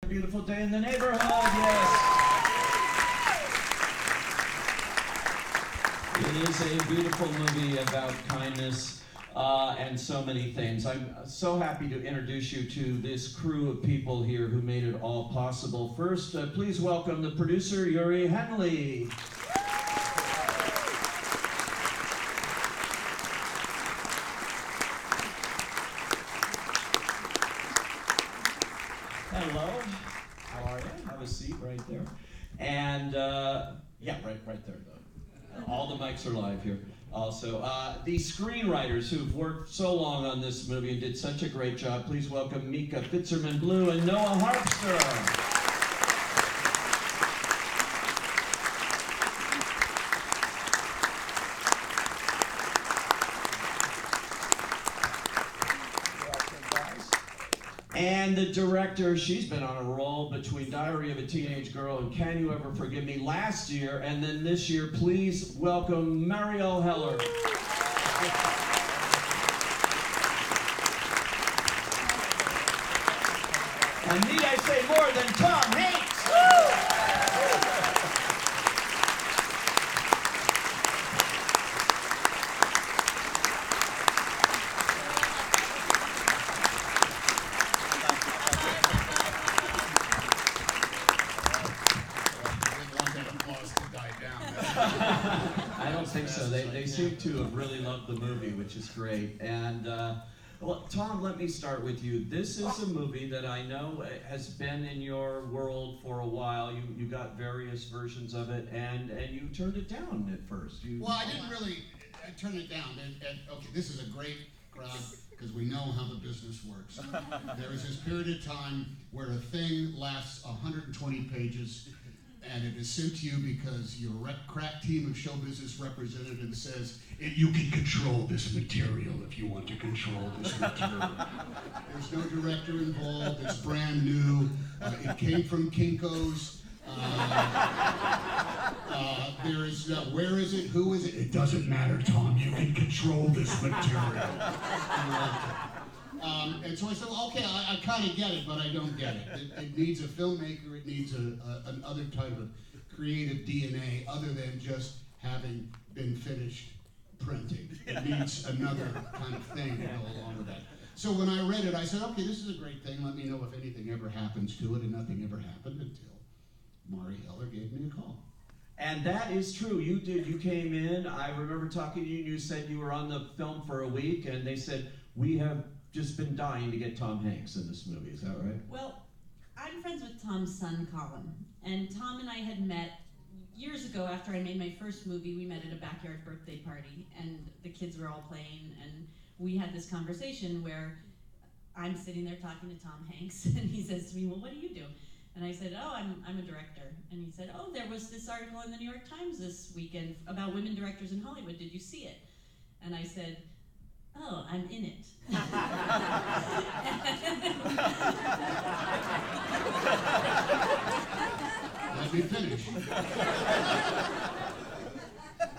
beautiful day in the neighborhood, yes. It is a beautiful movie about kindness and so many things. I'm so happy to introduce you to this crew of people here who made it all possible. First, please welcome the producer, YOUREE HENLEY. Hello, how are you? Have a seat right there. And, yeah, right there, though. All the mics are live here. Also, the screenwriters who've worked so long on this movie and did such a great job, please welcome MICAH FITZERMAN-BLUE and NOAH HARPSTER. And the director, she's been on a roll between Diary of a Teenage Girl and Can You Ever Forgive Me last year, and then this year, please welcome MARIELLE HELLER. And need I say more than Tom Hanks? I don't think so. They seem to have really loved the movie, which is great. And well, Tom, let me start with you. This is a movie that I know has been in your world for a while. You got various versions of it, and you turned it down at first. Well, I didn't really turn it down. Okay, this is a great crowd because we know how the business works. There is this period of time where a thing lasts 120 pages. And it is sent to you because your crack team of show business representatives says, you can control this material if you want to control this material. There's no director involved, it's brand new, it came from Kinko's. There is, where is it, who is it? It doesn't matter, Tom, you can control this material. And so I said, well, okay, I kind of get it, but I don't get it. It needs a filmmaker, it needs another type of creative DNA other than just having been finished printing. It needs another kind of thing to go along with that. So when I read it, I said, okay, this is a great thing. Let me know if anything ever happens to it, and nothing ever happened until MARIELLE HELLER gave me a call. And that is true. You did. You came in. I remember talking to you, and you said you were on the film for a week, and they said, we have just been dying to get Tom Hanks in this movie. Is that right? Well, I'm friends with Tom's son, Colin. And Tom and I had met years ago after I made my first movie. We met at a backyard birthday party, and the kids were all playing, and we had this conversation where I'm sitting there talking to Tom Hanks, and he says to me, well, what do you do? And I said, oh, I'm a director. And he said, oh, there was this article in the New York Times this weekend about women directors in Hollywood. Did you see it? And I said, oh, I'm in it. Let me finish.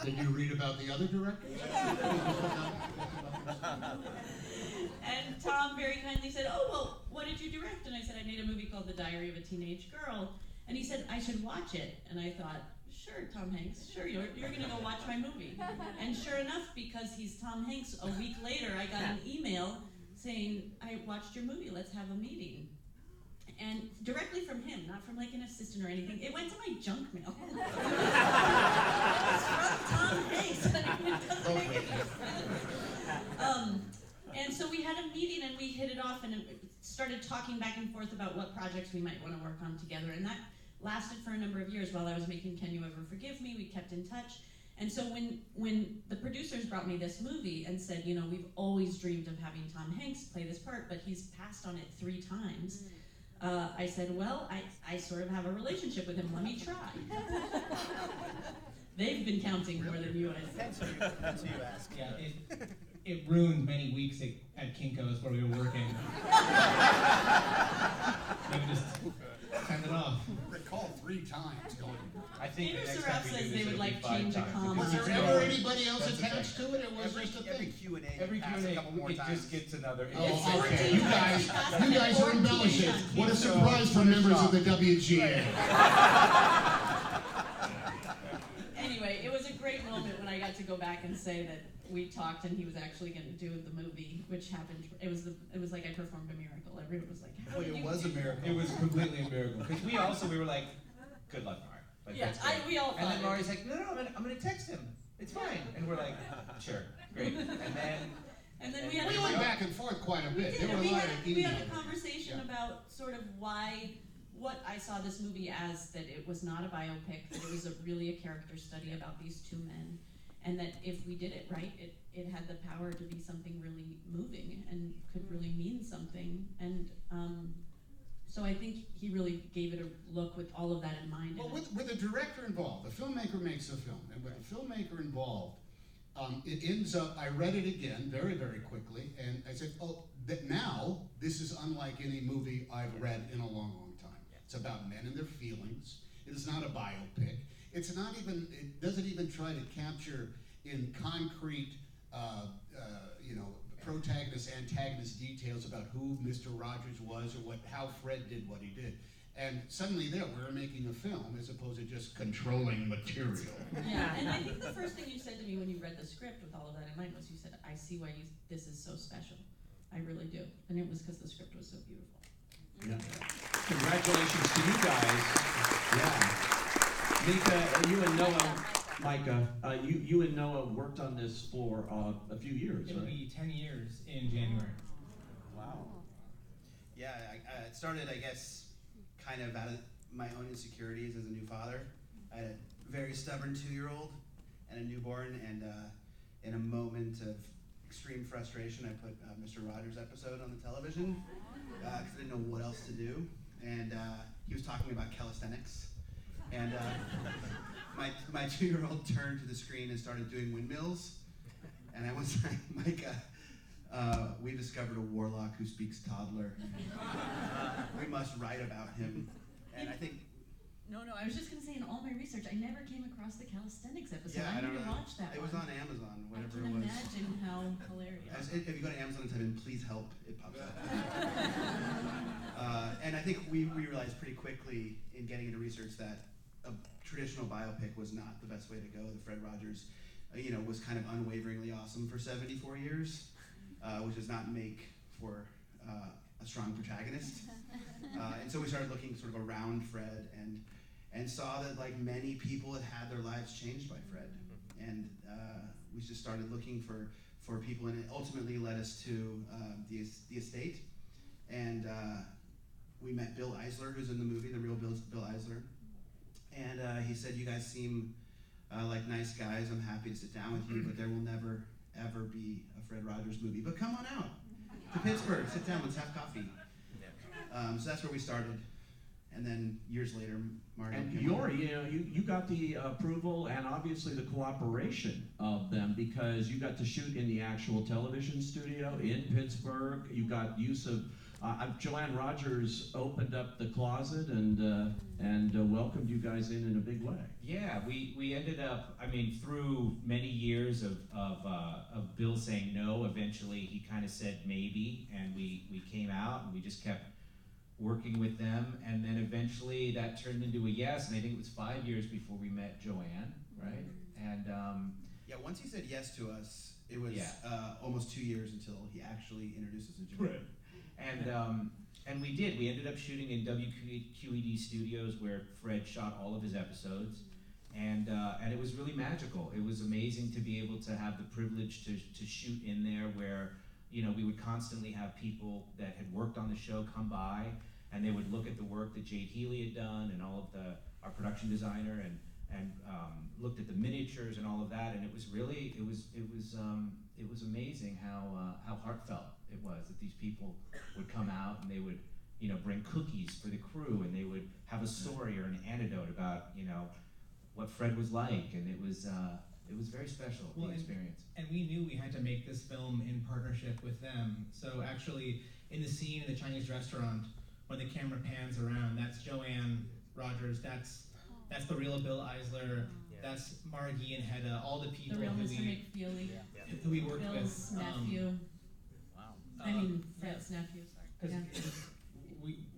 Did you read about the other directors? And Tom very kindly said, oh, well, what did you direct? And I said, I made a movie called The Diary of a Teenage Girl. And he said, I should watch it. And I thought, sure, Tom Hanks, sure, you're going to go watch my movie. And sure enough, because he's Tom Hanks, a week later, I got an email saying, I watched your movie, let's have a meeting. And directly from him, not from like an assistant or anything. It went to my junk mail. It was from Tom Hanks. It doesn't make any sense. And so we had a meeting and we hit it off and started talking back and forth about what projects we might want to work on together. And that lasted for a number of years while I was making Can You Ever Forgive Me? We kept in touch. And so when the producers brought me this movie and said, you know, we've always dreamed of having Tom Hanks play this part, but he's passed on it 3 times. I said, well, I sort of have a relationship with him. Let me try. They've been counting more than you, I think. That's who you ask. Yeah, it ruined many weeks at Kinko's where we were working. So we just send it off. called 3 times going. I think Andrew the next time Seraph we do says this, they would it'll be like 5 change a times. comma. Was That's there right. ever anybody else That's the attached to it? It was Every, just a every thing. Q&A, Every pass a couple more Q&A, it times. just gets another. Oh, It's okay. 14 times. You guys are embellishing. What a surprise for members of the WGA. Anyway, it was a great moment when I got to go back and say that we talked and he was actually going to do the movie, which happened. It was like I performed a miracle. Everyone was like, "How Well, did it you was a do that?" miracle. It was completely a miracle because we were like, good luck, Mari. Like, Yeah, that's great. we all And then thought Mari's like, no, I'm gonna text him. It's fine. And we're like, sure, great. And then we We had went back and forth quite a bit. There were a we lot had, of we had a emails. conversation Yeah. about sort of what I saw this movie as, that it was not a biopic, that it was really a character study about these 2 men, and that if we did it right, it had the power to be something really moving and could really mean something. And so I think he really gave it a look with all of that in mind. Well, And with the director involved, the filmmaker makes a film, and with the filmmaker involved, it ends up, I read it again very, very quickly, and I said, oh, now this is unlike any movie I've read in a long, long time. It's about men and their feelings. It is not a biopic. It's not even, it doesn't even try to capture in concrete, protagonist, antagonist details about who Mr. Rogers was or how Fred did what he did. And suddenly there, we're making a film as opposed to just controlling material. yeah, and I think the first thing you said to me when you read the script with all of that in mind was you said, I see why this is so special. I really do. And it was because the script was so beautiful. Yeah. Congratulations to you guys. Yeah. MICAH, you and Noah, Micah, you and Noah worked on this for a few years, It'll right? be 10 years in January. Wow. Yeah, it started, I guess, kind of out of my own insecurities as a new father. I had a very stubborn 2-year-old and a newborn, and in a moment of extreme frustration, I put Mr. Rogers' episode on the television because I didn't know what else to do. And he was talking about calisthenics. And my 2-year-old turned to the screen and started doing windmills. And I was like, Micah, we discovered a warlock who speaks toddler. We must write about him. And I think... No, I was just going to say, in all my research, I never came across the calisthenics episode. Yeah, I I don't need to know. watch that It was one. on Amazon, I whatever can it was. imagine how hilarious. If you go to Amazon and type in "please help," it pops up. And I think we realized pretty quickly in getting into research that a traditional biopic was not the best way to go. The Fred Rogers, was kind of unwaveringly awesome for 74 years, which does not make for a strong protagonist. And so we started looking sort of around Fred and saw that, like many people, had their lives changed by Fred. And we just started looking for people, and it ultimately led us to the estate. And we met Bill Eisler, who's in the movie, the real Bill Eisler. And he said, you guys seem like nice guys. I'm happy to sit down with you, but there will never, ever be a Fred Rogers movie. But come on out to Pittsburgh, sit down, let's have coffee. So that's where we started. And then years later, Marty. And YOUREE, you got the approval and obviously the cooperation of them because you got to shoot in the actual television studio in Pittsburgh. You got use of, Joanne Rogers opened up the closet and welcomed you guys in a big way. Yeah, we ended up, through many years of Bill saying no, eventually he kind of said maybe, and we came out and we just kept working with them, and then eventually that turned into a yes, and I think it was 5 years before we met Joanne, right? And yeah, once he said yes to us, it was Yeah. almost 2 years until he actually introduced us to Joanne. and we did. We ended up shooting in WQED Studios where Fred shot all of his episodes, and it was really magical. It was amazing to be able to have the privilege to shoot in there where we would constantly have people that had worked on the show come by, and they would look at the work that Jade Healy had done and all of our production designer and looked at the miniatures and all of that, and it was really it was amazing how heartfelt it was that these people would come out and they would bring cookies for the crew, and they would have a story or an anecdote about what Fred was like, and it was very special, the experience. And we knew we had to make this film in partnership with them. So actually, in the scene in the Chinese restaurant, when the camera pans around, that's Joanne Rogers. That's the real Bill Eisler. That's Margie and Hedda. All the people The real who Mr. McFeely. who we worked Bill's with. nephew. Wow. I mean, Fred's nephew, sorry. Yeah.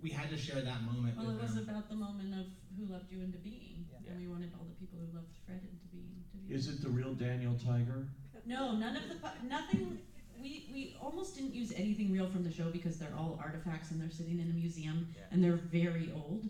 We had to share that moment Well, with it was them. about the moment of who loved you into being. Yeah. And we wanted all the people who loved Fred into being. Is it the real Daniel Tiger? No, none of the, nothing, we almost didn't use anything real from the show because they're all artifacts and they're sitting in a museum and they're very old.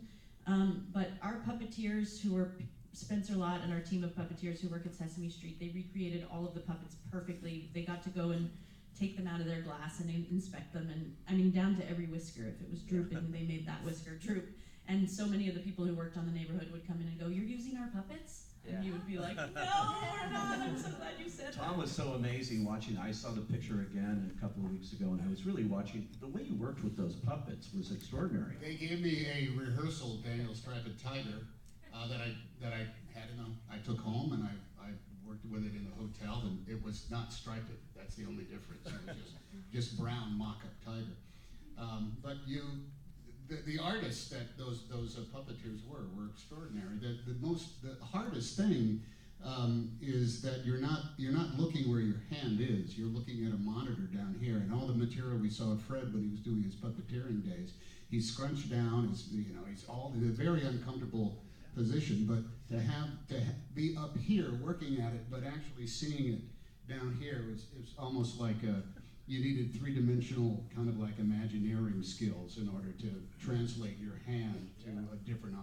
But our puppeteers who are Spencer Lott and our team of puppeteers who work at Sesame Street, they recreated all of the puppets perfectly. They got to go and take them out of their glass and inspect them, and I mean down to every whisker. If it was drooping, they made that whisker droop. And so many of the people who worked on the neighborhood would come in and go, "You're using our puppets?" And you would be like, "No, we're not. I'm so glad you said that." Tom was so amazing watching. I saw the picture again a couple of weeks ago, and I was really watching. The way you worked with those puppets was extraordinary. They gave me a rehearsal Daniel Striped Tiger that I had I took home and I worked with it in the hotel, and it was not striped. That's the only difference. It was just brown mock-up tiger. But the artists that those puppeteers were extraordinary. The hardest thing is that you're not looking where your hand is. You're looking at a monitor down here, and all the material we saw of Fred when he was doing his puppeteering days, he's scrunched down. He's all in a very uncomfortable position. But to be up here working at it, but actually seeing it down here, it was almost like you needed three-dimensional kind of like Imagineering skills in order to translate your hand to a different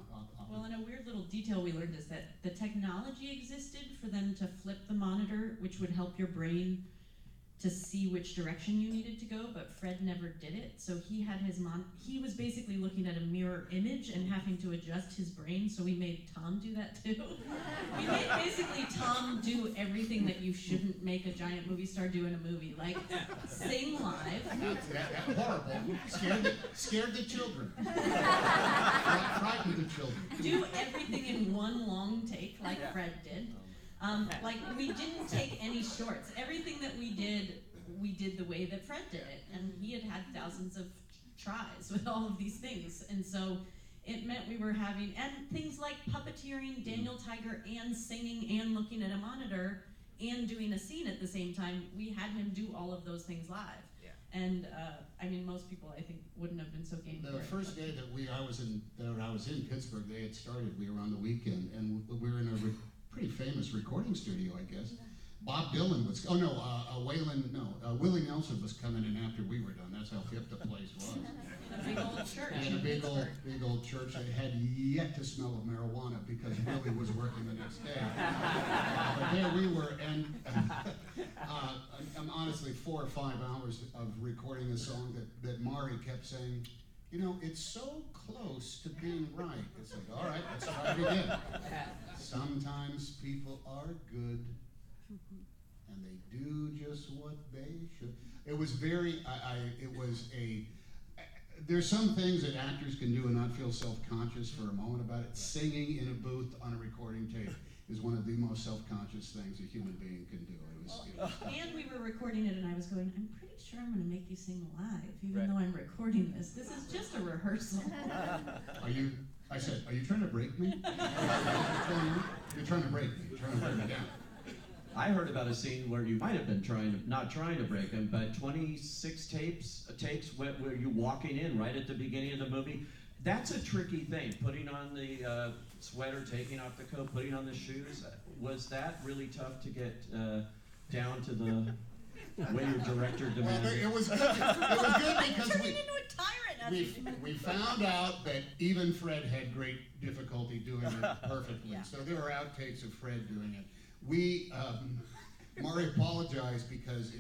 Well, and a weird little detail we learned is that the technology existed for them to flip the monitor, which would help your brain to see which direction you needed to go, but Fred never did it. So he had he was basically looking at a mirror image and having to adjust his brain, so we made Tom do that too. We made basically Tom do everything that you shouldn't make a giant movie star do in a movie, like sing live. That's horrible. Scared the children. Frightened the children. Do everything in one long take like Fred did. Like, we didn't take any shorts. Everything that we did the way that Fred did it. And he had thousands of tries with all of these things. And so it meant we were having, and things like puppeteering, Daniel Tiger, and singing, and looking at a monitor, and doing a scene at the same time. We had him do all of those things live. Yeah. And, I mean, most people, I think, wouldn't have been so game for The it. first day that I was in Pittsburgh, they had started. We were on the weekend, and we were in a pretty famous recording studio, I guess. Bob Dylan was, Willie Nelson was coming in after we were done. That's how hip the place was. In a big old church. In a big old church that had yet to smell of marijuana because Willie was working the next day. But there we were, and I'm honestly 4 or 5 hours of recording a song that Mari kept saying, it's so close to being right. It's like, all right, let's try it again. Sometimes people are good, and they do just what they should. It was there's some things that actors can do and not feel self-conscious for a moment about it. Singing in a booth on a recording tape is one of the most self-conscious things a human being can do. And we were recording it, and I was going, I'm pretty sure I'm going to make you sing live, even though I'm recording this. This is just a rehearsal. I said, are you trying to break me? You're trying to break me. You're trying to break me down. I heard about a scene where you might have been not trying to break him, but 26 takes where you walking in right at the beginning of the movie. That's a tricky thing, putting on the sweater, taking off the coat, putting on the shoes. Was that really tough to get down to the way your director demanded? Well, it was good. It was good because turned into a tyrant. we found out that even Fred had great difficulty doing it perfectly. Yeah. So there were outtakes of Fred doing it. Mari apologized because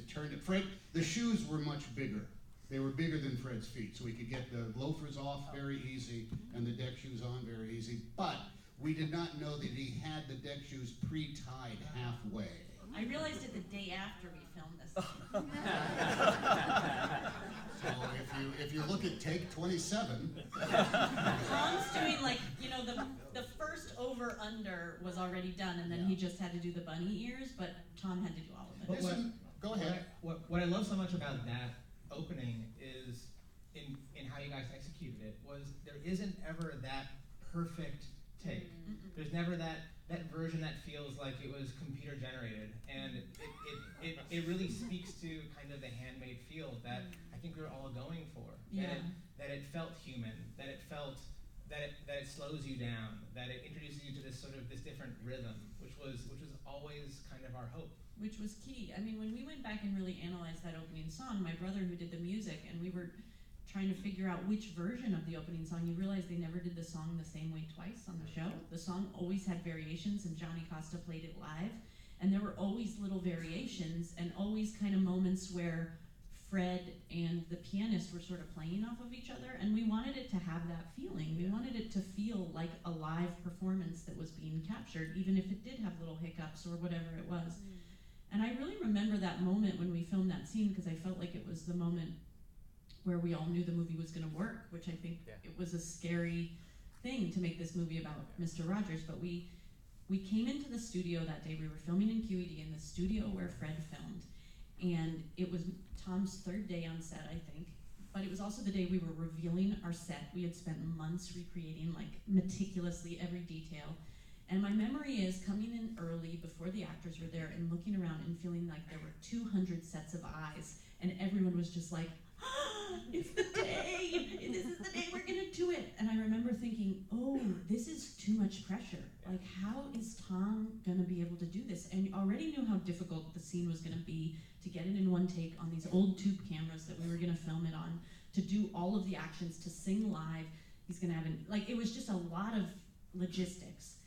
the shoes were much bigger. They were bigger than Fred's feet, so we could get the loafers off very easy and the deck shoes on very easy. But we did not know that he had the deck shoes pre-tied halfway. I realized it the day after we filmed this. So if you look at take 27, Tom's doing the first over-under was already done, and then he just had to do the bunny ears, but Tom had to do all of it. go ahead. What I love so much about that opening is in how you guys executed it was there isn't ever that perfect take. There's never that version that feels like it was computer generated, and it really speaks to kind of the handmade feel that I think we're all going for. That it felt human, that it slows you down, that it introduces you to this different rhythm, which was always kind of our hope. Which was key. I mean, when we went back and really analyzed that opening song, my brother who did the music, and we were trying to figure out which version of the opening song, you realize they never did the song the same way twice on the show. The song always had variations, and Johnny Costa played it live, and there were always little variations, and always kind of moments where Fred and the pianist were sort of playing off of each other, and we wanted it to have that feeling. We wanted it to feel like a live performance that was being captured, even if it did have little hiccups or whatever it was. And I really remember that moment when we filmed that scene, because I felt like it was the moment where we all knew the movie was going to work, which I think it was a scary thing to make this movie about Mr. Rogers. But we came into the studio that day. We were filming in QED, in the studio where Fred filmed. And it was Tom's third day on set, I think. But it was also the day we were revealing our set. We had spent months recreating, like, meticulously every detail. And my memory is coming in early before the actors were there and looking around and feeling like there were 200 sets of eyes, and everyone was just like, it's the day! This is the day we're gonna do it! And I remember thinking, oh, this is too much pressure. Like, how is Tom gonna be able to do this? And you already knew how difficult the scene was gonna be to get it in one take on these old tube cameras that we were gonna film it on, to do all of the actions, to sing live. He's gonna have it was just a lot of logistics.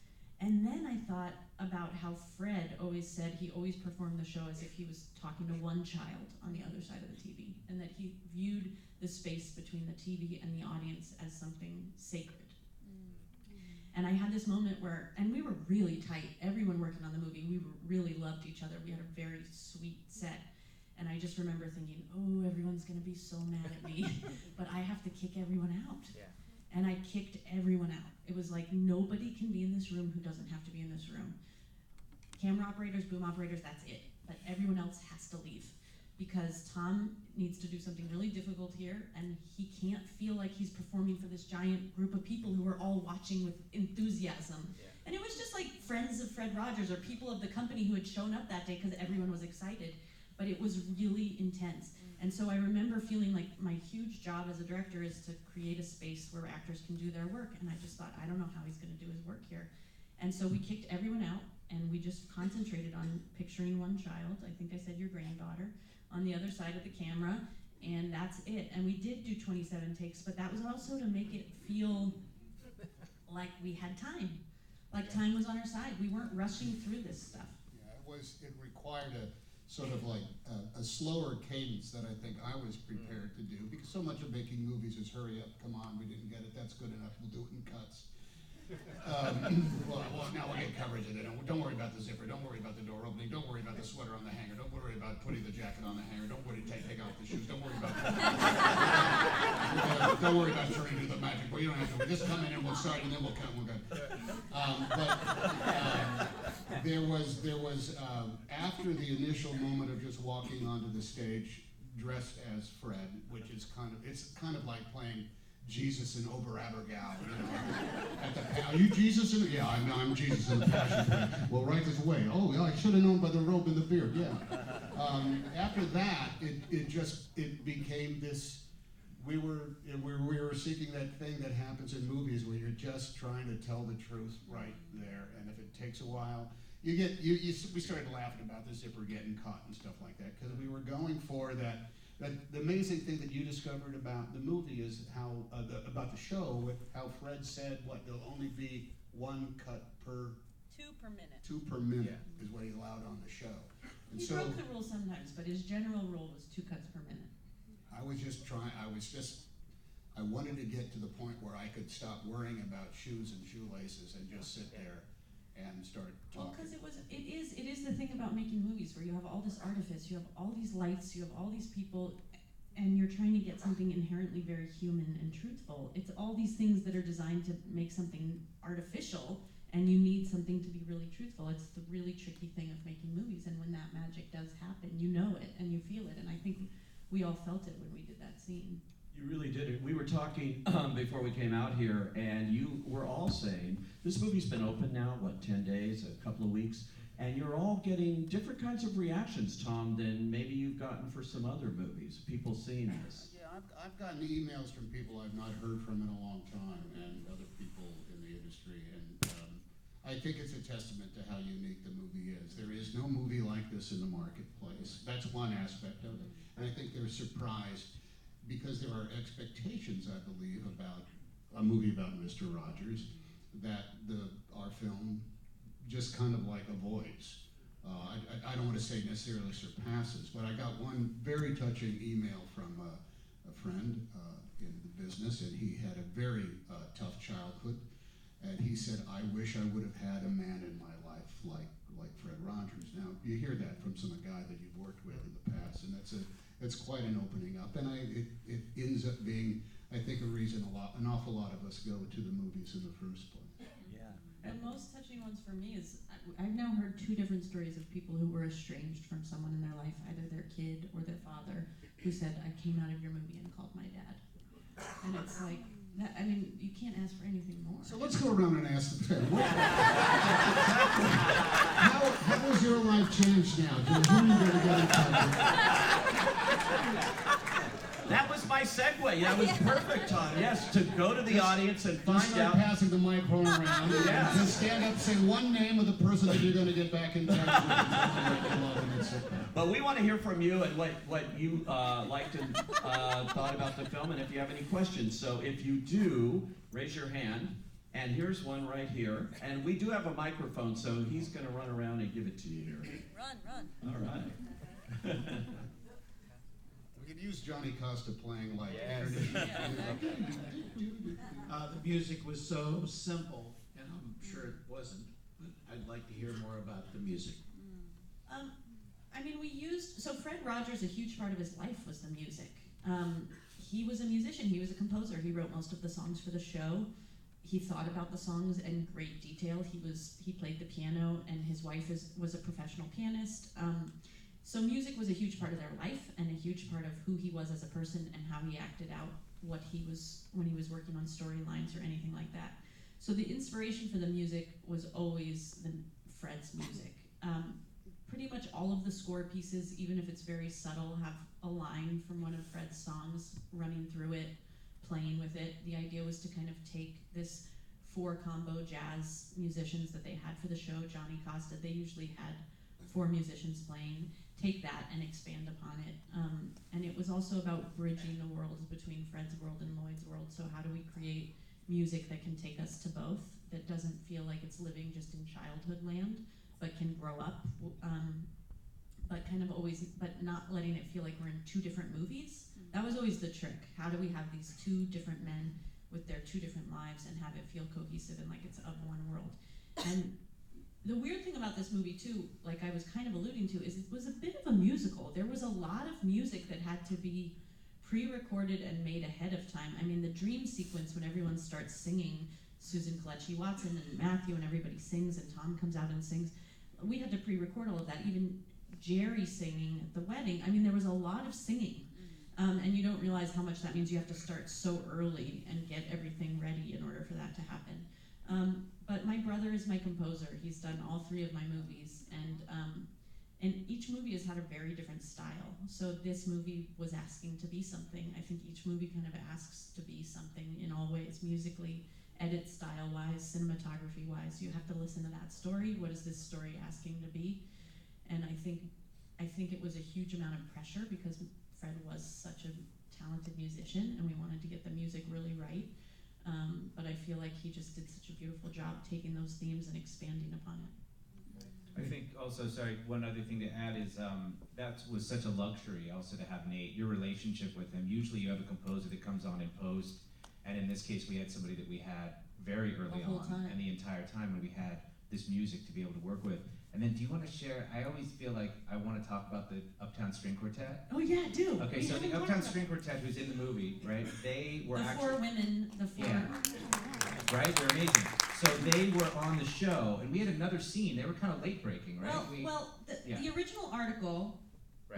And then I thought about how Fred always said he always performed the show as if he was talking to one child on the other side of the TV, and that he viewed the space between the TV and the audience as something sacred. And I had this moment where, and we were really tight, everyone working on the movie, we really loved each other. We had a very sweet set. And I just remember thinking, oh, everyone's gonna be so mad at me, but I have to kick everyone out. And I kicked everyone out. It was like, nobody can be in this room who doesn't have to be in this room. Camera operators, boom operators, that's it. But everyone else has to leave, because Tom needs to do something really difficult here, and he can't feel like he's performing for this giant group of people who are all watching with enthusiasm. And it was just like friends of Fred Rogers or people of the company who had shown up that day because everyone was excited. But it was really intense. And so I remember feeling like my huge job as a director is to create a space where actors can do their work. And I just thought, I don't know how he's gonna do his work here. And so we kicked everyone out, and we just concentrated on picturing one child, I think I said your granddaughter, on the other side of the camera, and that's it. And we did do 27 takes, but that was also to make it feel like we had time. Like time was on our side. We weren't rushing through this stuff. Yeah, it required a sort of like a slower cadence that I think I was prepared to do, because so much of making movies is hurry up, come on, we didn't get it, that's good enough, we'll do it in cuts. Well, now we'll get coverage of it. Don't worry about the zipper, don't worry about the door opening, don't worry about the sweater on the hanger, don't worry about putting the jacket on the hanger, don't worry, take off the shoes, don't worry about don't worry about turning to the magic boy, you don't have to, we'll just come in and we'll start and then we'll cut and we'll go. There was after the initial moment of just walking onto the stage dressed as Fred, which is it's kind of like playing Jesus in Ober-Abergau, you know. Are you Jesus in? Yeah, I'm Jesus in the Passion Play. Well, right this way. Oh, yeah, I should have known by the robe and the beard. Yeah. After that, it became this. We were seeking that thing that happens in movies where you're just trying to tell the truth right there, and if it takes a while, we started laughing about the zipper getting caught and stuff like that, because we were going for that. The amazing thing that you discovered about the movie is how about the show, how Fred said there'll only be one cut per 2 per minute. 2 per minute is what he allowed on the show. And He broke the rule sometimes, but his general rule was 2 cuts per minute. I wanted to get to the point where I could stop worrying about shoes and shoelaces and just sit there and start talking. Well, because it is the thing about making movies where you have all this artifice, you have all these lights, you have all these people, and you're trying to get something inherently very human and truthful. It's all these things that are designed to make something artificial, and you need something to be really truthful. It's the really tricky thing of making movies, and when that magic does happen, you know it and you feel it, and I think we all felt it when we did that scene. You really did it. We were talking before we came out here, and you were all saying, this movie's been open now, what, 10 days, a couple of weeks, and you're all getting different kinds of reactions, Tom, than maybe you've gotten for some other movies, people seeing this. Yeah, I've gotten emails from people I've not heard from in a long time, and other people in the industry, and I think it's a testament to how unique the movie is. There is no movie like this in the marketplace. That's one aspect of it. And I think they're surprised because there are expectations, I believe, about a movie about Mr. Rogers that our film just kind of like avoids. I don't want to say necessarily surpasses, but I got one very touching email from a friend in the business, and he had a very tough childhood. And he said, I wish I would have had a man in my life like Fred Rogers. Now, you hear that from some guy that you've worked with in the past, and that's quite an opening up. And it ends up being, I think, a reason an awful lot of us go to the movies in the first place. Yeah. The most touching ones for me is I've now heard 2 different stories of people who were estranged from someone in their life, either their kid or their father, who said, I came out of your movie and called my dad. And it's like, that, I mean, you can't ask for anything more. So let's go around and ask the pair. How has your life changed now? George, who are you going to get in touch with? That was my segue. That was perfect, Tom. Yes, to go to the audience and Just find start out. passing the microphone around. Yeah. And just stand up, say one name of the person that you're going to get back in touch with. But we want to hear from you and what you liked and thought about the film, and if you have any questions. So if you do, raise your hand. And here's one right here. And we do have a microphone, so he's going to run around and give it to you here. Run. All right. We could use Johnny Costa playing like The music was so simple, and I'm sure it wasn't, but I'd like to hear more about the music. I mean, so Fred Rogers, a huge part of his life was the music. He was a musician, he was a composer, he wrote most of the songs for the show. He thought about the songs in great detail. He played the piano, and his wife was a professional pianist. So music was a huge part of their life and a huge part of who he was as a person and how he acted out what he was when he was working on storylines or anything like that. So the inspiration for the music was always Fred's music. Pretty much all of the score pieces, even if it's very subtle, have a line from one of Fred's songs running through it, playing with it. The idea was to kind of take this 4-combo jazz musicians that they had for the show, Johnny Costa, they usually had 4 musicians playing, take that and expand upon it. And it was also about bridging the worlds between Fred's world and Lloyd's world. So how do we create music that can take us to both, that doesn't feel like it's living just in childhood land, but can grow up, but not letting it feel like we're in 2 different movies. That was always the trick. How do we have these 2 different men with their 2 different lives and have it feel cohesive and like it's of one world? And the weird thing about this movie too, like I was kind of alluding to, is it was a bit of a musical. There was a lot of music that had to be pre-recorded and made ahead of time. I mean, the dream sequence when everyone starts singing, Susan Kelechi Watson and Matthew and everybody sings and Tom comes out and sings, we had to pre-record all of that. Even Jerry singing at the wedding. I mean, there was a lot of singing. And you don't realize how much that means you have to start so early and get everything ready in order for that to happen. But my brother is my composer. He's done all 3 of my movies, and each movie has had a very different style. So this movie was asking to be something. I think each movie kind of asks to be something in all ways, musically, edit style-wise, cinematography-wise. You have to listen to that story. What is this story asking to be? And I think it was a huge amount of pressure because Fred was such a talented musician, and we wanted to get the music really right. But I feel like he just did such a beautiful job taking those themes and expanding upon it. I think also, sorry, one other thing to add is that was such a luxury also to have Nate, your relationship with him. Usually you have a composer that comes on in post, and in this case we had somebody that we had very early on, and the entire time when we had this music to be able to work with. And then do you want to share, I always feel like I want to talk about the Uptown String Quartet. Oh yeah, do. Okay, so the Uptown String Quartet, who's in the movie, right, they were the actually... 4 women, the 4... Yeah. Right, they're amazing. So they were on the show, and we had another scene. They were kind of late breaking, right? The original article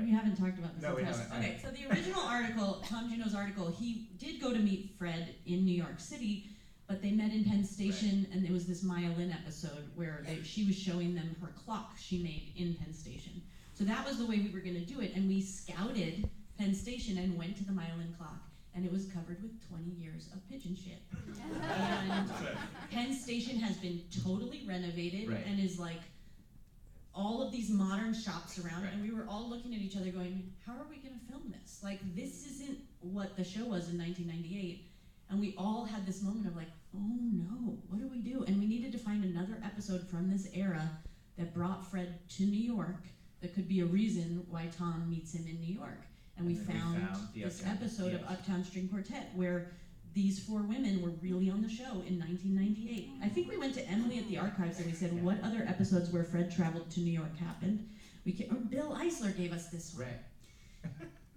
We haven't talked about this. No, we in the past. haven't. Okay, so the original article, Tom Juno's article, he did go to meet Fred in New York City, but they met in Penn Station, and there was this Maya Lin episode where she was showing them her clock she made in Penn Station. So that was the way we were going to do it, and we scouted Penn Station and went to the Maya Lin clock, and it was covered with 20 years of pigeon shit. And Penn Station has been totally renovated and is like all of these modern shops around, and we were all looking at each other going, how are we going to film this? Like, this isn't what the show was in 1998. And we all had this moment of like, oh no, what do we do? And we needed to find another episode from this era that brought Fred to New York that could be a reason why Tom meets him in New York. And we found this episode of Uptown String Quartet where these 4 women were really on the show in 1998. I think we went to Emily at the archives and we said, what other episodes where Fred traveled to New York happened? Bill Eisler gave us this one.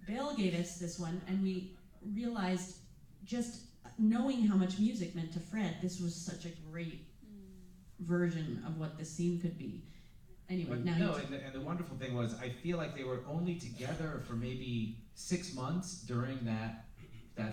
Bill gave us this one, and we realized, just knowing how much music meant to Fred, this was such a great version of what this scene could be. Anyway, now and the wonderful thing was, I feel like they were only together for maybe 6 months during that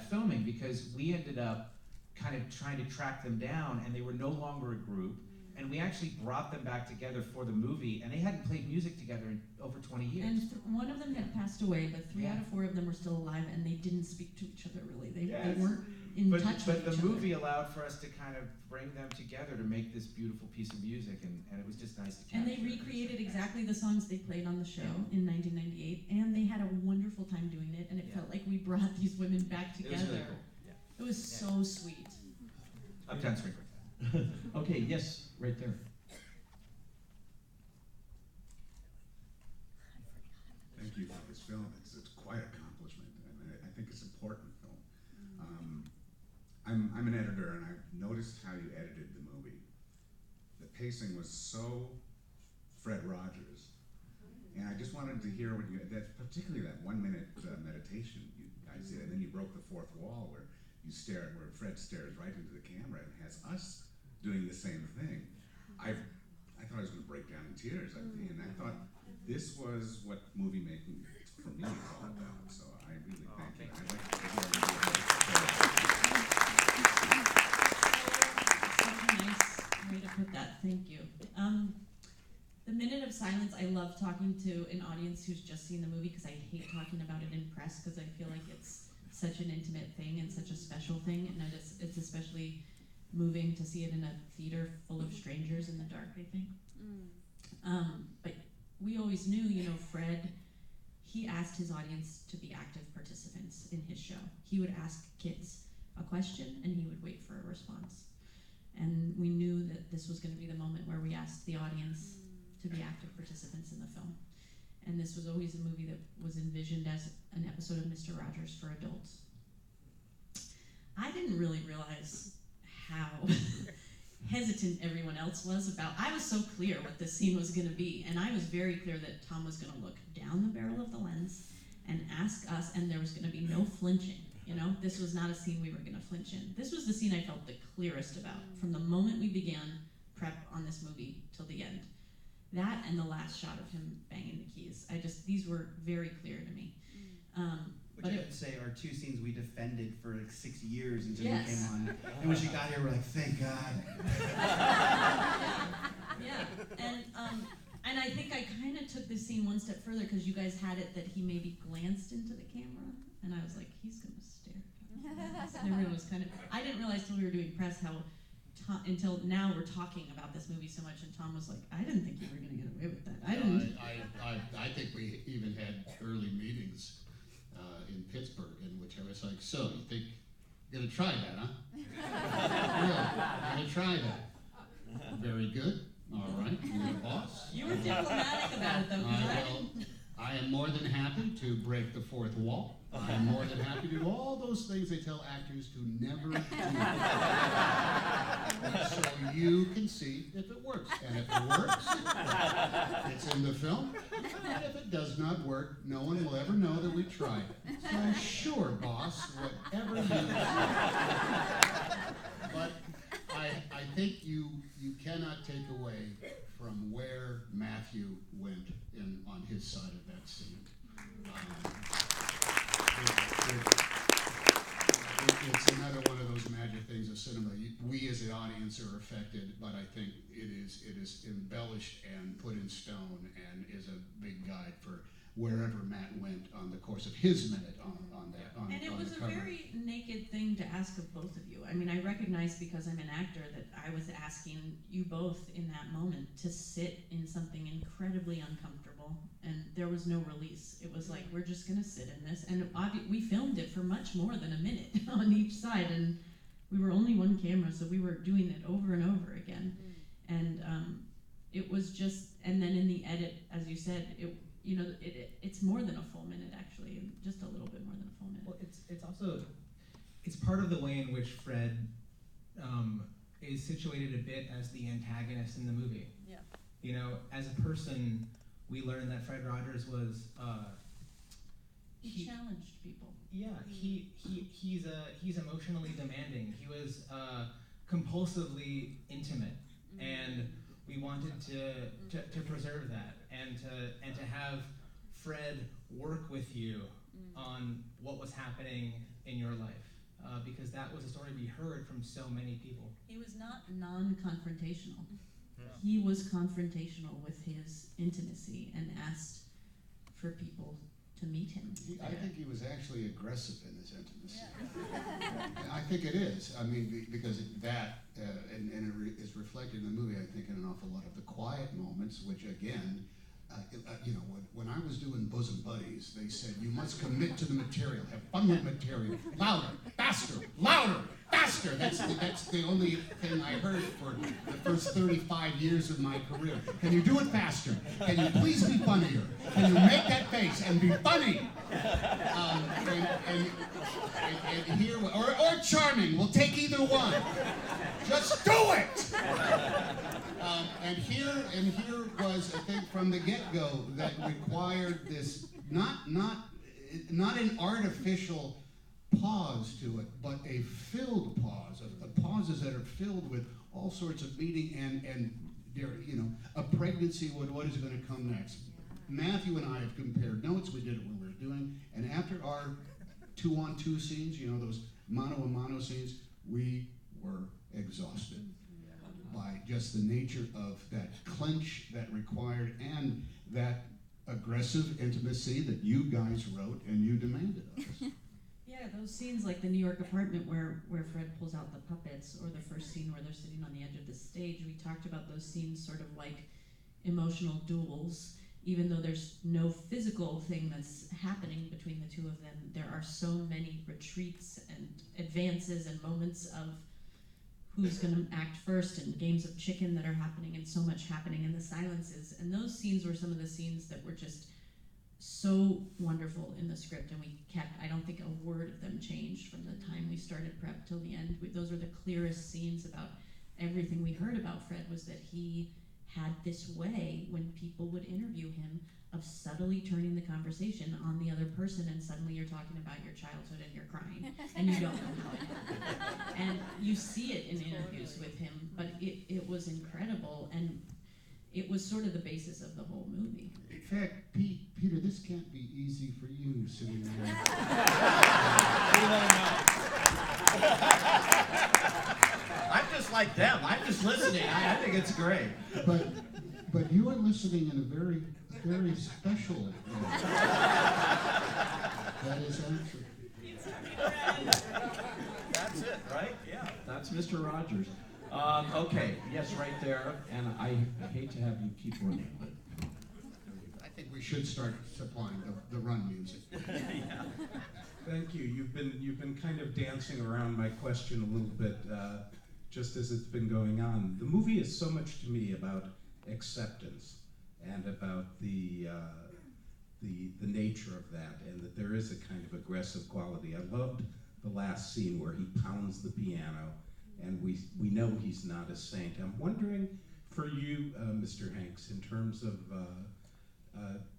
filming, because we ended up kind of trying to track them down, and they were no longer a group, and we actually brought them back together for the movie, and they hadn't played music together in over 20 years. And one of them had passed away, but 3 out of 4 of them were still alive, and they didn't speak to each other really. They weren't in touch with each other. But the movie allowed for us to kind of bring them together to make this beautiful piece of music, and it was just nice to capture. And they recreated exactly the songs they played on the show in 1998, and they had a wonderful time doing it, and it felt like we brought these women back together. It was really cool. It was so sweet. Uptown String Quartet. Okay, yes, right there. Thank you for this film. It's quite an accomplishment, and I think it's an important film. I'm an editor, and I've noticed how you edited the movie. The pacing was so Fred Rogers, and I just wanted to hear what particularly that 1 minute meditation you guys did, and then you broke the fourth wall where where Fred stares right into the camera and has us doing the same thing. I thought I was going to break down in tears, and I thought this was what movie making for me is all about. So I really thank you. I'd like to Such a nice way to put that. Thank you. The minute of silence, I love talking to an audience who's just seen the movie, because I hate talking about it in press, because I feel like it's such an intimate thing and such a special thing, and it's especially moving to see it in a theater full of strangers in the dark, I think. But we always knew, Fred, he asked his audience to be active participants in his show. He would ask kids a question, and he would wait for a response. And we knew that this was going to be the moment where we asked the audience to be active participants in the film. And this was always a movie that was envisioned as an episode of Mr. Rogers for adults. I didn't really realize how hesitant everyone else was about. I was so clear what this scene was going to be, and I was very clear that Tom was going to look down the barrel of the lens and ask us, and there was going to be no flinching. This was not a scene we were going to flinch in. This was the scene I felt the clearest about from the moment we began prep on this movie till the end. That and the last shot of him banging the keys. These were very clear to me. Which I would say are 2 scenes we defended for like 6 years until you came on. And when she got here, we're like, thank God. Yeah. And I think I kind of took this scene one step further, because you guys had it that he maybe glanced into the camera, and I was like, he's gonna stare. And everyone was kind of. I didn't realize till we were doing press how. Until now we're talking about this movie so much, and Tom was like, I didn't think you were going to get away with that. I didn't. I think we even had early meetings in Pittsburgh in which I was like, so you think you're going to try that, huh? Really? You're going to try that? Very good. All right. You're the boss. You were diplomatic about it, though. I am more than happy to break the fourth wall. I am more than happy to do all those things they tell actors to never do. So you can see if it works. And if it works, it's in the film. And if it does not work, no one will ever know that we tried. So sure, boss, whatever you do. But I think you cannot take away from where Matthew went on his side of that scene. It's another one of those magic things of cinema. We as the audience are affected, but I think it is embellished and put in stone and is a big guide for wherever Matt went on the course of his minute on that. And it on was the a cover. very naked thing to ask of both of you. I mean, I recognize because I'm an actor that I was asking you both in that moment to sit in something incredibly uncomfortable, and there was no release. It was like, we're just gonna sit in this, and we filmed it for much more than a minute on each side, and we were only one camera, so we were doing it over and over again. And it was just, and then in the edit, as you said, it's more than a full minute actually, just a little bit more than a full minute. Well, it's also, it's part of the way in which Fred is situated a bit as the antagonist in the movie. Yeah. You know, as a person, we learned that Fred Rogers was He challenged people. yeah, he's emotionally demanding. He was compulsively intimate, and we wanted to preserve that and to have Fred work with you on what was happening in your life, because that was a story we heard from so many people. He was not non-confrontational. Yeah. He was confrontational with his intimacy and asked for people to meet him. I think he was actually aggressive in his intimacy. I think it is. I mean, because that, and it is reflected in the movie, I think, in an awful lot of the quiet moments, which again, when I was doing Bosom Buddies, they said, you must commit to the material, have fun with material, louder, faster, louder, faster. That's the only thing I heard for the first 35 years of my career. Can you do it faster? Can you please be funnier? Can you make that face and be funny? And here, or charming, we'll take either one. Just do it! And here was, I think, from the get-go, that required this not an artificial pause to it, but a filled pause, of pauses that are filled with all sorts of meaning and a pregnancy with what is going to come next. Matthew and I have compared notes. We did it when we were doing, and after our 2-on-2 scenes, those mano-a-mano scenes, we were exhausted by just the nature of that clench that required and that aggressive intimacy that you guys wrote and you demanded of us. Yeah, those scenes like the New York apartment where Fred pulls out the puppets, or the first scene where they're sitting on the edge of the stage, we talked about those scenes sort of like emotional duels. Even though there's no physical thing that's happening between the two of them, there are so many retreats and advances and moments of who's going to act first, and games of chicken that are happening, and so much happening in the silences. And those scenes were some of the scenes that were just so wonderful in the script, and we kept, I don't think a word of them changed from the time we started prep till the end. Those were the clearest scenes about everything we heard about Fred, was that he had this way when people would interview him of subtly turning the conversation on the other person, and suddenly you're talking about your childhood and you're crying and you don't know how it happened. And you see it in interviews with him, but it was incredible, and it was sort of the basis of the whole movie. In fact, Peter, this can't be easy for you sitting there. I'm just like them. I'm just listening. I think it's great. But you are listening in a very, very special way. That is actually. That's it, right? Yeah, that's Mr. Rogers. Okay, yes, right there. And I hate to have you keep running, but I think we should start supplying the run music. yeah. Thank you. You've been kind of dancing around my question a little bit, just as it's been going on. The movie is so much to me about acceptance and about the nature of that, and that there is a kind of aggressive quality. I loved the last scene where he pounds the piano, and we know he's not a saint. I'm wondering for you, Mr. Hanks, in terms of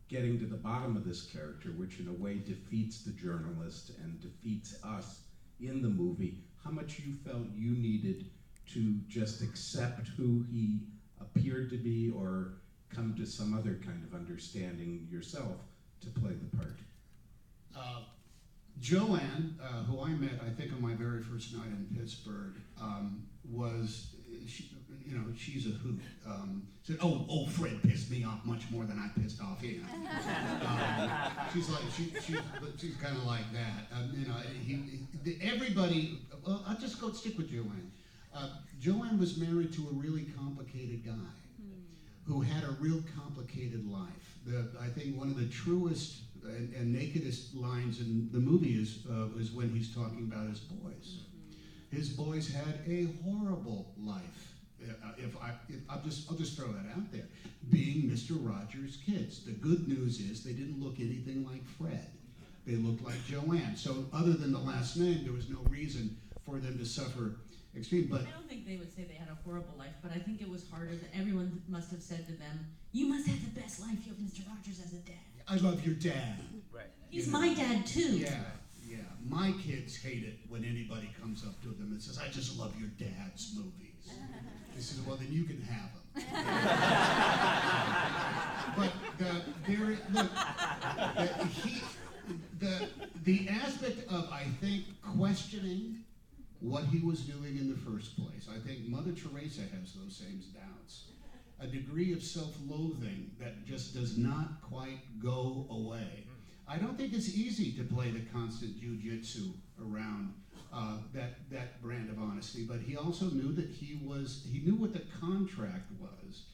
getting to the bottom of this character, which in a way defeats the journalist and defeats us in the movie, how much you felt you needed to just accept who he appeared to be, or come to some other kind of understanding yourself to play the part? Joanne, who I met, I think, on my very first night in Pittsburgh, she's a hoot. Said, oh, Fred pissed me off much more than I pissed off him. She's kind of like that. Everybody. Well, I'll just go stick with Joanne. Joanne was married to a really complicated guy who had a real complicated life. I think one of the truest and nakedest lines in the movie is when he's talking about his boys. His boys had a horrible life. I'll just throw that out there. Being Mr. Rogers' kids. The good news is they didn't look anything like Fred. They looked like Joanne. So other than the last name, there was no reason for them to suffer extreme. But I don't think they would say they had a horrible life, but I think it was harder that everyone must have said to them, "You must have the best life. You have Mr. Rogers as a dad." I love your dad. Right. He's my dad too. Yeah. My kids hate it when anybody comes up to them and says, "I just love your dad's movies." They says, "Well, then you can have them." But the aspect of, I think, questioning what he was doing in the first place. I think Mother Teresa has those same doubts. A degree of self-loathing that just does not quite go away. I don't think it's easy to play the constant jujitsu around that brand of honesty, but he also knew that he knew what the contract was.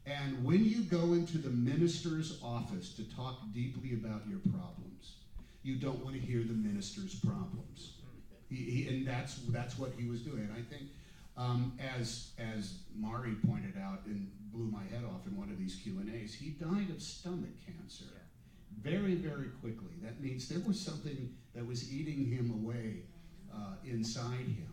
And when you go into the minister's office to talk deeply about your problems, you don't want to hear the minister's problems. And that's what he was doing. And I think, as Mari pointed out and blew my head off in one of these Q&As, he died of stomach cancer very, very quickly. That means there was something that was eating him away inside him.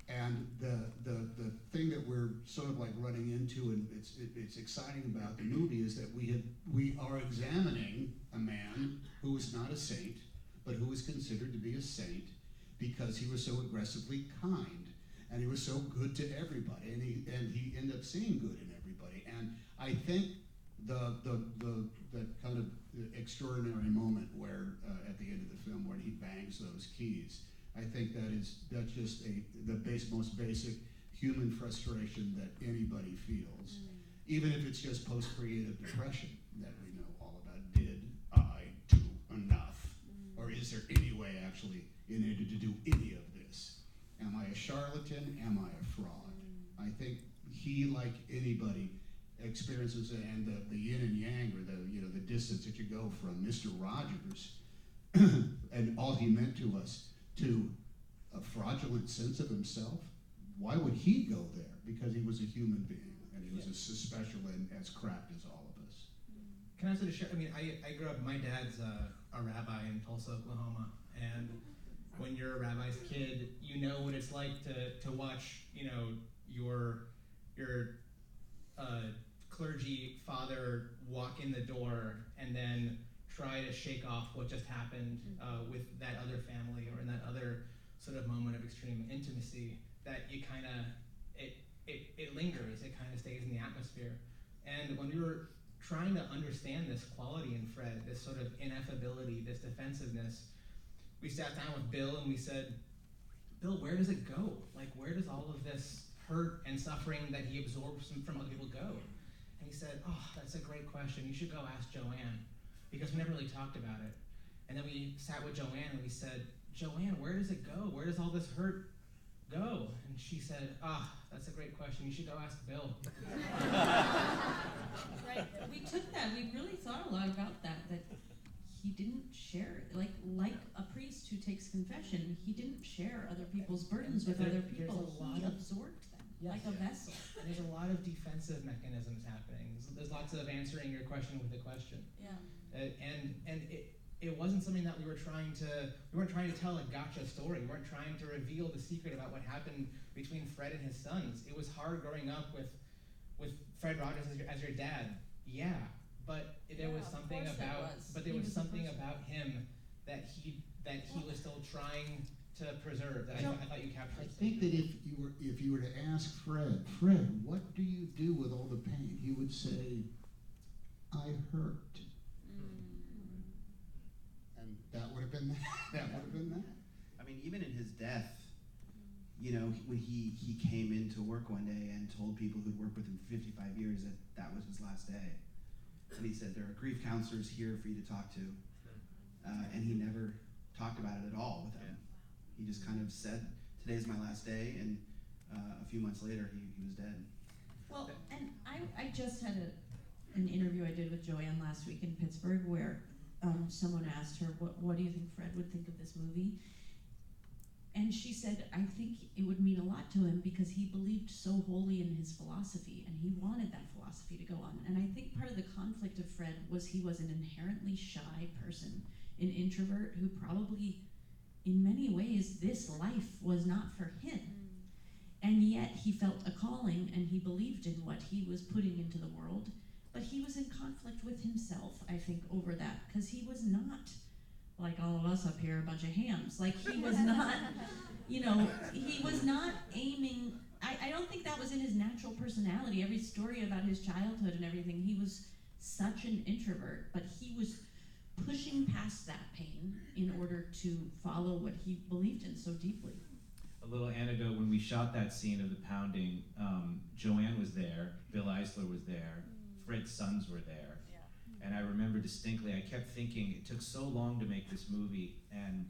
And the thing that we're sort of like running into, and it's exciting about the movie, is that we are examining a man who is not a saint, but who is considered to be a saint because he was so aggressively kind and he was so good to everybody, and he ended up seeing good in everybody. And I think the kind of extraordinary moment where at the end of the film where he bangs those keys, I think that's just the most basic human frustration that anybody feels, even if it's just post-creative depression that we know all about. Did I do enough? Or is there any way actually in order to do any of this? Am I a charlatan? Am I a fraud? I think he, like anybody, experiences and the yin and yang, or the distance that you go from Mr. Rogers and all he meant to us to a fraudulent sense of himself. Why would he go there? Because he was a human being and he was as special and as cracked as all of us. Can I sort of share? I mean, I grew up. My dad's a rabbi in Tulsa, Oklahoma, and when you're a rabbi's kid, you know what it's like to watch, your clergy father walk in the door and then try to shake off what just happened with that other family or in that other sort of moment of extreme intimacy. That you kind of it lingers. It kind of stays in the atmosphere. And when we were trying to understand this quality in Fred, this sort of ineffability, this defensiveness, we sat down with Bill and we said, "Bill, where does it go? Like, where does all of this hurt and suffering that he absorbs from other people go?" And he said, "Oh, that's a great question. You should go ask Joanne, because we never really talked about it." And then we sat with Joanne and we said, "Joanne, where does it go? Where does all this hurt go?" And she said, "That's a great question. You should go ask Bill." Right. We took that. We really thought a lot about that he didn't share, like a priest who takes confession, he didn't share other people's burdens with other people. He absorbed them like a vessel. And there's a lot of defensive mechanisms happening. There's lots of answering your question with a question. Yeah. And it wasn't something that we weren't trying to tell a gotcha story. We weren't trying to reveal the secret about what happened between Fred and his sons. It was hard growing up with Fred Rogers as your dad. Yeah. But there was something about him that he was still trying to preserve that I thought you captured. I think that if you were to ask Fred, what do you do with all the pain? He would say, "I hurt." That would have been that. That would have been that. I mean, even in his death, you know, when he came into work one day and told people who'd worked with him for 55 years that that was his last day. And he said, there are grief counselors here for you to talk to. And he never talked about it at all with them. He just kind of said, today's my last day, and a few months later, he was dead. Well, and I just had an interview I did with Joanne last week in Pittsburgh where someone asked her, what do you think Fred would think of this movie? And she said, I think it would mean a lot to him because he believed so wholly in his philosophy and he wanted that philosophy to go on. And I think part of the conflict of Fred was he was an inherently shy person, an introvert who probably, in many ways, this life was not for him. And yet he felt a calling and he believed in what he was putting into the world. But he was in conflict with himself, I think, over that, because he was not like all of us up here, a bunch of hams. Like he was not, you know, he was not aiming, I don't think that was in his natural personality. Every story about his childhood and everything, he was such an introvert, but he was pushing past that pain in order to follow what he believed in so deeply. A little anecdote, when we shot that scene of the pounding, Joanne was there, Bill Eisler was there, Fred's sons were there. And I remember distinctly, I kept thinking, it took so long to make this movie, and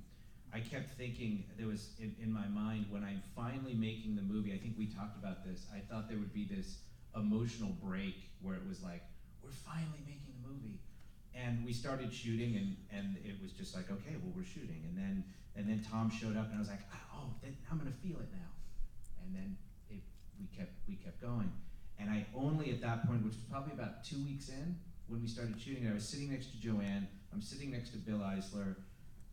I kept thinking, there was in my mind, when I'm finally making the movie, I think we talked about this, I thought there would be this emotional break where it was like, we're finally making the movie. And we started shooting, and it was just like, okay, well, we're shooting. And then Tom showed up, and I was like, oh, I'm gonna feel it now. And then we kept going. And I only at that point, which was probably about 2 weeks in, when we started shooting, I was sitting next to Joanne, I'm sitting next to Bill Eisler,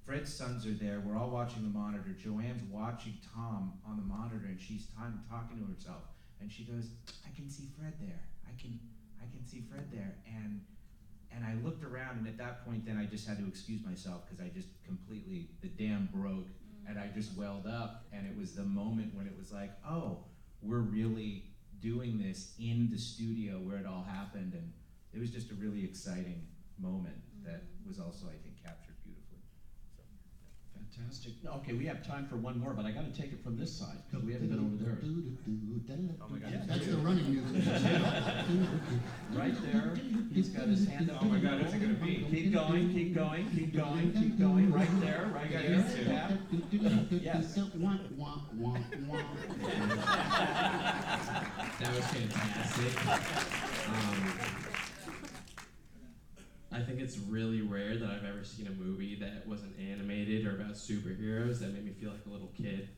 Fred's sons are there, we're all watching the monitor, Joanne's watching Tom on the monitor, and she's talking to herself, and she goes, I can see Fred there, I can see Fred there, and I looked around, and at that point then I just had to excuse myself, because I just completely, the dam broke, and I just welled up, and it was the moment when it was like, oh, we're really doing this in the studio where it all happened, and it was just a really exciting moment that was also, I think, captured beautifully. So, Fantastic. Okay, we have time for one more, but I got to take it from this side because we haven't been over there. oh my God. Yeah. That's the running music. Right there. He's got his hand up. Oh my God, what's it gonna be? Keep going, keep going, keep going, keep going. Right there, right got there. used to it. Yeah. Yes. Wah, wah, wah, wah. That was fantastic. I think it's really rare that I've ever seen a movie that wasn't animated or about superheroes that made me feel like a little kid.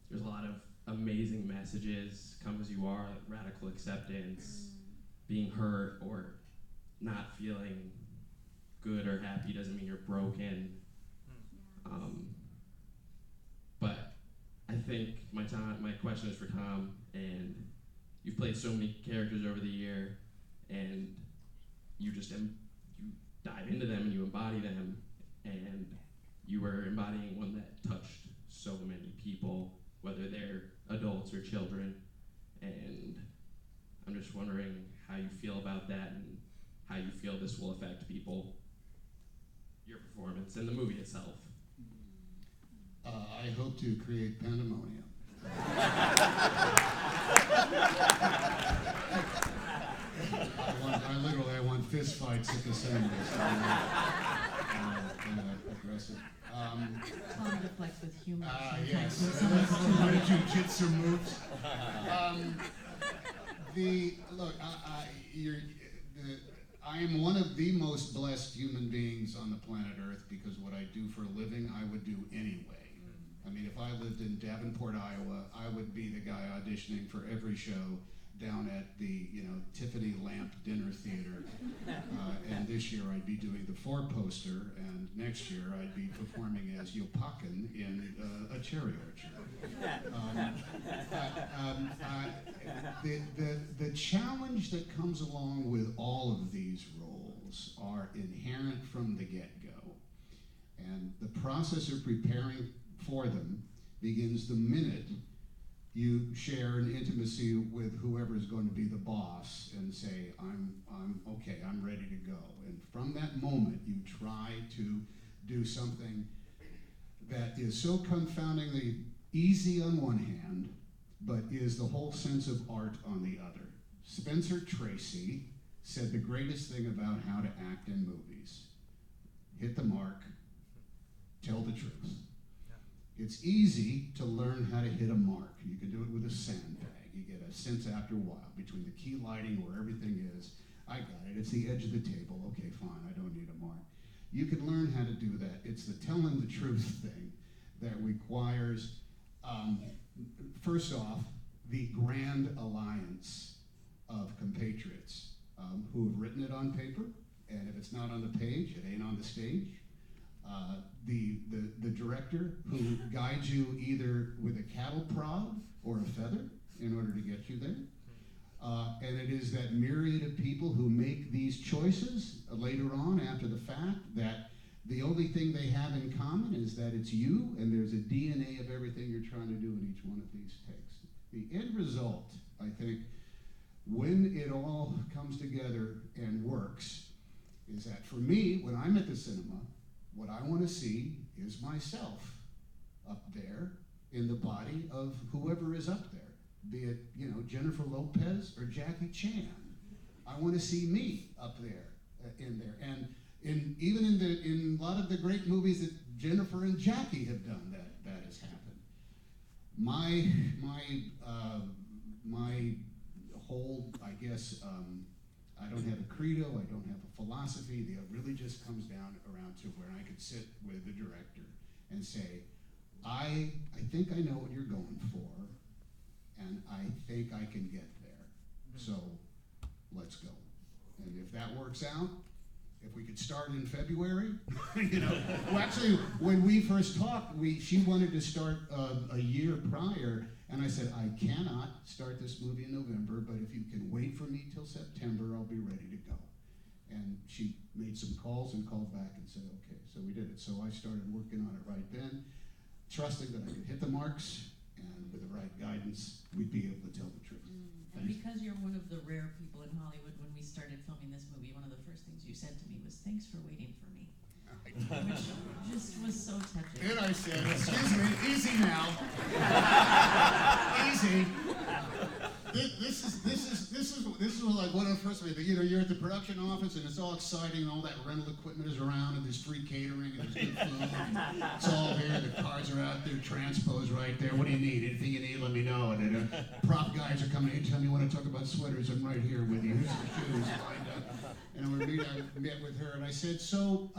There's a lot of amazing messages, come as you are, like radical acceptance, being hurt or not feeling good or happy doesn't mean you're broken. But I think my question is for Tom, and you've played so many characters over the year, and you dive into them and you embody them, and you were embodying one that touched so many people, whether they're adults or children, and I'm just wondering how you feel about that and how you feel this will affect people, your performance, and the movie itself. I hope to create pandemonium. I want fist fights at the cinema. Aggressive. Tom deflects with humor. Yes. Sometimes. My jiu-jitsu moves. I am one of the most blessed human beings on the planet Earth because what I do for a living, I would do anyway. I mean, if I lived in Davenport, Iowa, I would be the guy auditioning for every show down at the Tiffany Lamp Dinner Theater. And this year I'd be doing the four-poster, and next year I'd be performing as Yopakin in A Cherry Orchard. The challenge that comes along with all of these roles are inherent from the get-go. And the process of preparing for them begins the minute you share an intimacy with whoever is going to be the boss and say, I'm okay, I'm ready to go. And from that moment, you try to do something that is so confoundingly easy on one hand, but is the whole sense of art on the other. Spencer Tracy said the greatest thing about how to act in movies: hit the mark, tell the truth. It's easy to learn how to hit a mark. You can do it with a sandbag. You get a sense after a while between the key lighting where everything is. I got it, it's the edge of the table. Okay, fine, I don't need a mark. You can learn how to do that. It's the telling the truth thing that requires, first off, the grand alliance of compatriots who have written it on paper, and if it's not on the page, it ain't on the stage. The director who guides you either with a cattle prod or a feather in order to get you there. And it is that myriad of people who make these choices later on after the fact that the only thing they have in common is that it's you, and there's a DNA of everything you're trying to do in each one of these takes. The end result, I think, when it all comes together and works, is that for me, when I'm at the cinema, what I want to see is myself up there in the body of whoever is up there, be it, you know, Jennifer Lopez or Jackie Chan. I want to see me up there, in there, and even in a lot of the great movies that Jennifer and Jackie have done, that has happened. My whole, I guess, I don't have a credo, I don't have a philosophy. It really just comes down around to where I could sit with the director and say, I think I know what you're going for, and I think I can get there. So let's go. And if that works out, if we could start in February, you know. Well, actually, when we first talked, she wanted to start a year prior, and I said, I cannot start this movie in November, but if you can wait for me till September, I'll be ready to go. And she made some calls and called back and said, okay, so we did it. So I started working on it right then, trusting that I could hit the marks, and with the right guidance, we'd be able to tell the truth. And because you're one of the rare people in Hollywood, when we started filming this movie, one of the first things you said to me was, thanks for waiting for me. Which just was so touching. And I said, excuse me, easy now. Easy. This is like one of the first things. You know, you're at the production office and it's all exciting, and all that rental equipment is around, and there's free catering, and there's good food. It's all there. The cars are out there, transposed right there. What do you need? Anything you need, let me know. And then prop guys are coming. Anytime you want to talk about sweaters, I'm right here with you. Here's some shoes lined up. And I met with her, and I said, so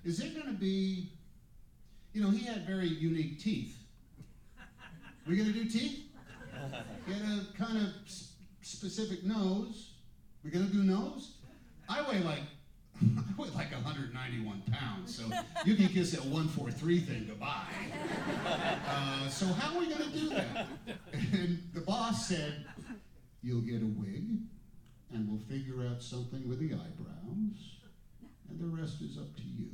is there going to be, you know, he had very unique teeth. We going to do teeth? He had a kind of specific nose. We going to do nose? I weigh like 191 pounds, so you can kiss that 143 thing goodbye. So how are we going to do that? And the boss said, you'll get a wig, and we'll figure out something with the eyebrows, and the rest is up to you.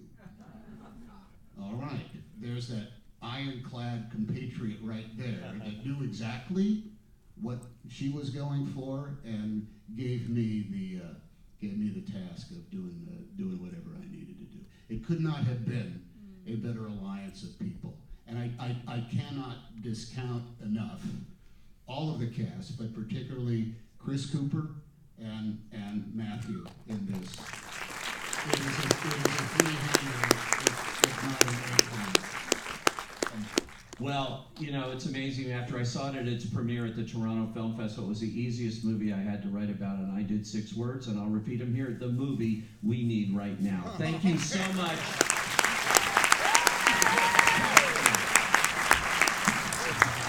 All right, there's that ironclad compatriot right there that knew exactly what she was going for and gave me the task of doing whatever I needed to do. It could not have been a better alliance of people, and I cannot discount enough all of the cast, but particularly Chris Cooper and Matthew in this. It is a three-hander. It's not an eight-hander. Well, you know, it's amazing. After I saw it at its premiere at the Toronto Film Festival, it was the easiest movie I had to write about, and I did 6 words, and I'll repeat them here. The movie we need right now. Thank you so much.